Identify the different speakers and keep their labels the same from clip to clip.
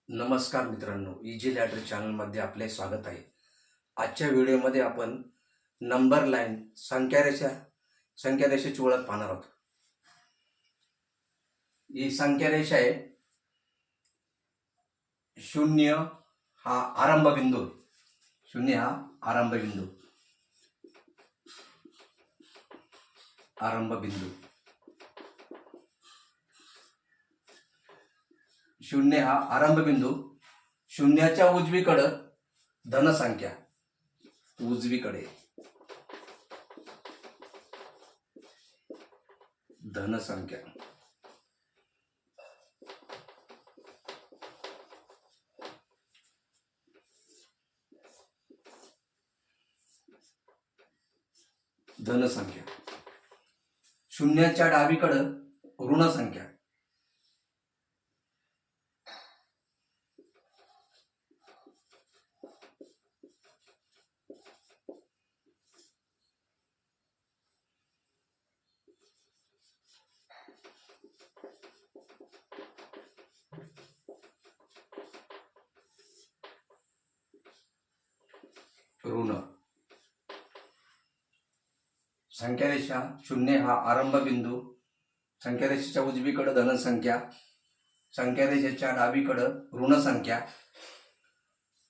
Speaker 1: नमस्कार मित्रांनो, easy ladder चॅनलमध्ये आपले स्वागत आहे. आजच्या व्हिडिओमध्ये आपण नंबर लाईन संख्यारेषेची ओळख पाहणार आहोत. ही संख्यारेषा आहे. 0 हा आरंभ बिंदू. 0 हा आरंभ बिंदू. 0 हा आरंभ बिंदू. शून्याच्या उजवीकडं धनसंख्या. उजवीकडे धनसंख्या. धनसंख्या. शून्याच्या डावीकडं ऋणसंख्या. ऋण. संख्यारेषा 0 हा आरंभ बिंदू. संख्यारेषेच्या उजवीकडे धनसंख्या. संख्यारेषेच्या डावीकडं ऋणसंख्या.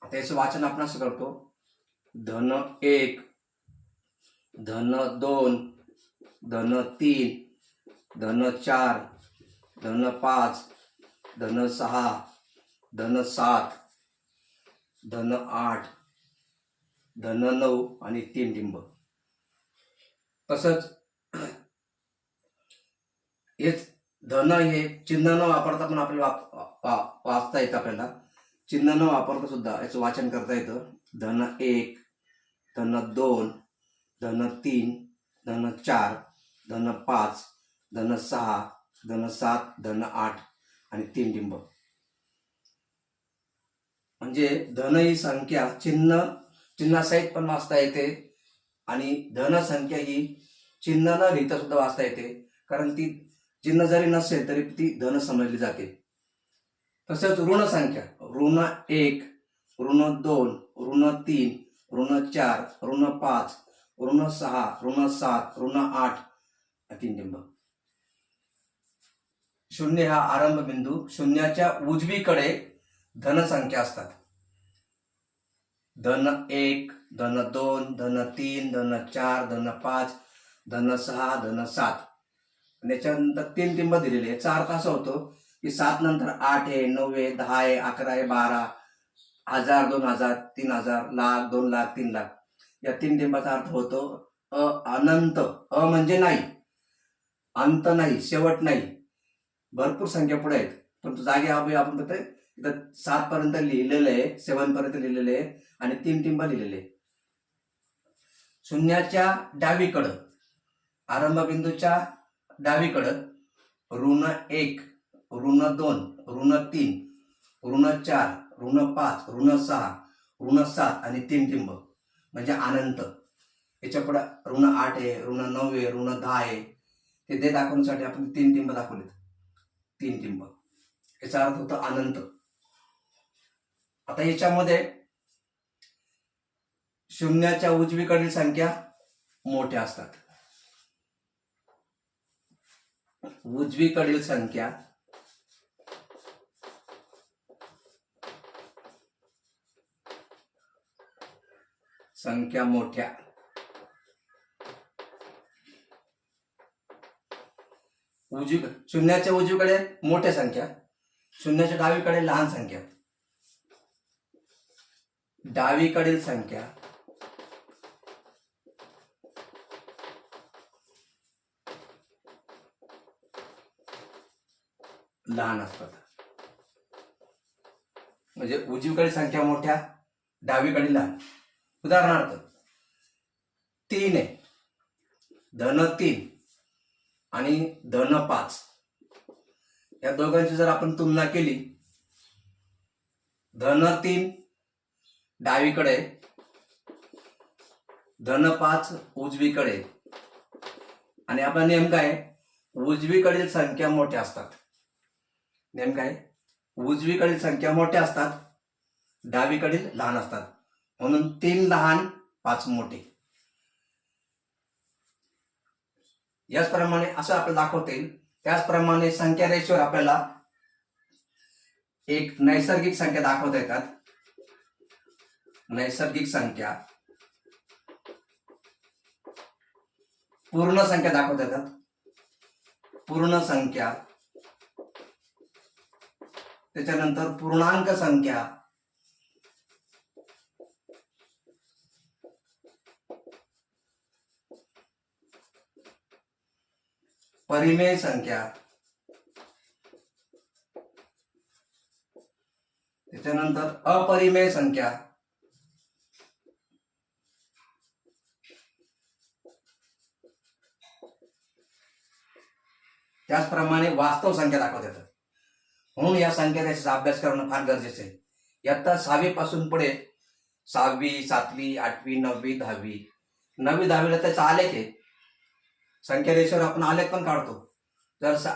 Speaker 1: आता याचं वाचन आपण असं करतो: धन 1, धन 2, धन 3, धन 4, धन 5, धन 6, धन 7, धन 8, धन 9 आणि 3 टिंब. तसंच हेच धन हे चिन्ह न वापरता पण आपल्याला वाचता येतं. आपल्याला चिन्ह न वापरता सुद्धा याचं वाचन करता येतं. धन 1, धन 2, धन 3, धन 4, धन 5, धन 6, धन 7, धन 8 आणि 3 टिंब. म्हणजे धन ही संख्या चिन्हासहित पण वाचता येते आणि धनसंख्या ही चिन्ह न लिहिता सुद्धा वाचता येते, कारण ती चिन्ह जरी नसेल तरी ती धन समजली जाते. तसंच ऋणसंख्या. ऋण 1, ऋण 2, ऋण 3, ऋण 4, ऋण 5, ऋण 6, ऋण 7, ऋण 8 3 टिंब. 0 हा आरंभ बिंदू. शून्याच्या उजवीकडे धनसंख्या असतात. धन 1, धन 2, धन 3, धन 4, धन 5, धन 6, धन 7 आणि याच्यानंतर 3 टिंब दिलेले. याचा अर्थ असा होतो की 7 नंतर 8 आहे, 9 आहे, 10 आहे, 11 आहे, 12, 1000, 2000, 3000, लाख, 2 लाख, 3 लाख. या 3 टिंबाचा अर्थ होतो अनंत. म्हणजे नाही, अंत नाही, शेवट नाही. भरपूर संख्या पुढे आहेत, पण जागे आपण फक्त इथं 7 पर्यंत लिहिलेलं आहे, 7 पर्यंत लिहिलेलं आहे आणि 3 टिंब लिहिलेले. शून्याच्या डावीकडं, आरंभ बिंदूच्या डावीकडं ऋण 1, ऋण 2, ऋण 3, ऋण 4, ऋण 5, ऋण 6, ऋण 7 आणि 3 टिंब म्हणजे अनंत. याच्या पुढे ऋण 8 आहे, ऋण 9 आहे, ऋण 10 आहे. ते दाखवण्यासाठी आपण 3 टिंब दाखवलेत. 3 टिंब याचा अर्थ होतो अनंत. आता याच्यामध्ये शून्याच्या उजवीकडील संख्या मोठ्या असतात. उजवीकडील संख्या मोठ्या. शून्याच्या उजवीकडे मोठ्या संख्या, शून्याच्या डावीकडे लहान संख्या. डावीकडील संख्या लहान असतात. म्हणजे उजवीकडील संख्या मोठ्या, डावीकडील लहान. उदाहरणार्थ 3 आहे, धन 3 आणि धन 5 या दोघांची जर आपण तुलना केली, धन 3 डावीकडे, धन 5 उजवीकडे. आणि आपला नेम काय? उजवीकडील संख्या मोठ्या असतात. नेम काय? उजवीकडील संख्या मोठ्या असतात, डावीकडील लहान असतात, म्हणून 3 लहान 5 मोठे. याचप्रमाणे असं आपल्याला दाखवता येईल. त्याचप्रमाणे संख्या रेषेवर आपल्याला एक नैसर्गिक संख्या दाखवता येतात. नैसर्गिक संख्या, पूर्ण संख्या दाखवता येतात. पूर्ण संख्या, त्याच्यानंतर पूर्णांक संख्या, परिमेय संख्या, त्याच्यानंतर अपरिमेय संख्या, त्याचप्रमाणे वास्तव संख्या दाखवता येतात. म्हणून या संख्या रेषेचा अभ्यास करणं फार गरजेचं आहे. इयत्ता 6वी पासून पुढे 6वी, 7वी, 8वी, 9वी, 10वी, 9वी 10वीला त्याचा आलेख आहे. संख्या रेषेवर आपण आलेख पण काढतो. जर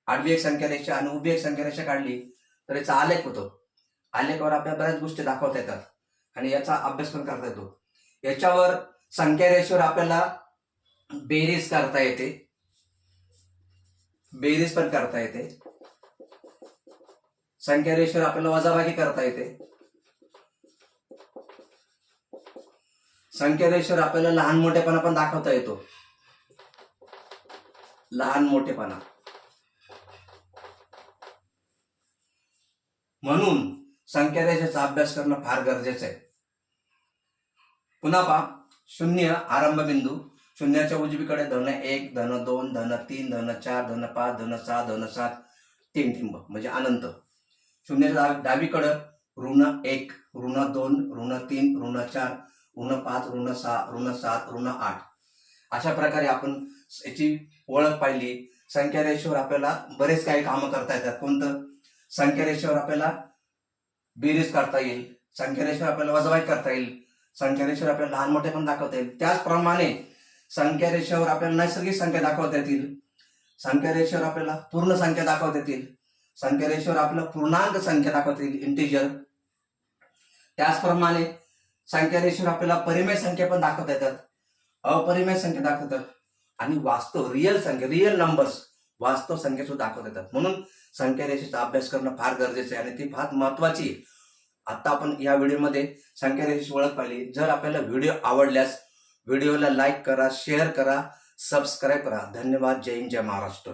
Speaker 1: आडवी एक संख्या रेषा आणि उभी एक संख्या रेषा काढली तर याचा आलेख होतो. आलेखावर आपल्याला बऱ्याच गोष्टी दाखवता येतात आणि याचा अभ्यास पण करता येतो. याच्यावर संख्या रेषेवर आपल्याला बेरीज करता येते, बेरीज पण करता येते. संख्या रेषेवर आपल्याला वजाबाकी करता येते. संख्या रेषेवर आपल्याला लहान मोठेपणा पण दाखवता येतो. लहान मोठेपणा. म्हणून संख्या रेषेचा अभ्यास करणं फार गरजेचं आहे. पुन्हा पहा, 0 आरंभ बिंदू, शून्याच्या उजवीकडे धन 1, धन 2, धन 3, धन 4, धन 5, धन 6, धन 7, 3 टिंब म्हणजे अनंत. शून्याच्या डावीकडे ऋण 1, ऋण 2, ऋण 3, ऋण 4, ऋण 5, ऋण 6, ऋण 7, ऋण 8. अशा प्रकारे आपण याची ओळख पाहिली. संख्या रेषेवर आपल्याला बरेच काही कामं करता येतात. कोणतं? संख्या रेषेवर आपल्याला बेरीज करता येईल, संख्या रेषेवर आपल्याला वजाबाकी करता येईल, संख्या रेषेवर आपल्याला लहान मोठे पण दाखवता येईल. त्याचप्रमाणे संख्या रेषेवर आपल्याला नैसर्गिक संख्या दाखवता येतील, संख्या रेषेवर आपल्याला पूर्ण संख्या दाखवता येतील, संख्या रेषेवर आपल्याला पूर्णांक संख्या दाखवता येईल, इंटिजर. त्याचप्रमाणे संख्या रेषेवर आपल्याला परिमेय संख्या पण दाखवता येतात, अपरिमेय संख्या दाखवतात आणि वास्तव रिअल संख्या, रिअल नंबर्स, वास्तव संख्या सुद्धा दाखवता येतात. म्हणून संख्या रेषेचा अभ्यास करणं फार गरजेचं आहे आणि ती फार महत्वाची आहे. आता आपण या व्हिडिओमध्ये संख्या रेषेची ओळख पाहिली. जर आपल्याला व्हिडिओ आवडल्यास व्हिडिओला लाईक करा, शेअर करा, सबस्क्राईब करा. धन्यवाद. जय हिंद, जय महाराष्ट्र.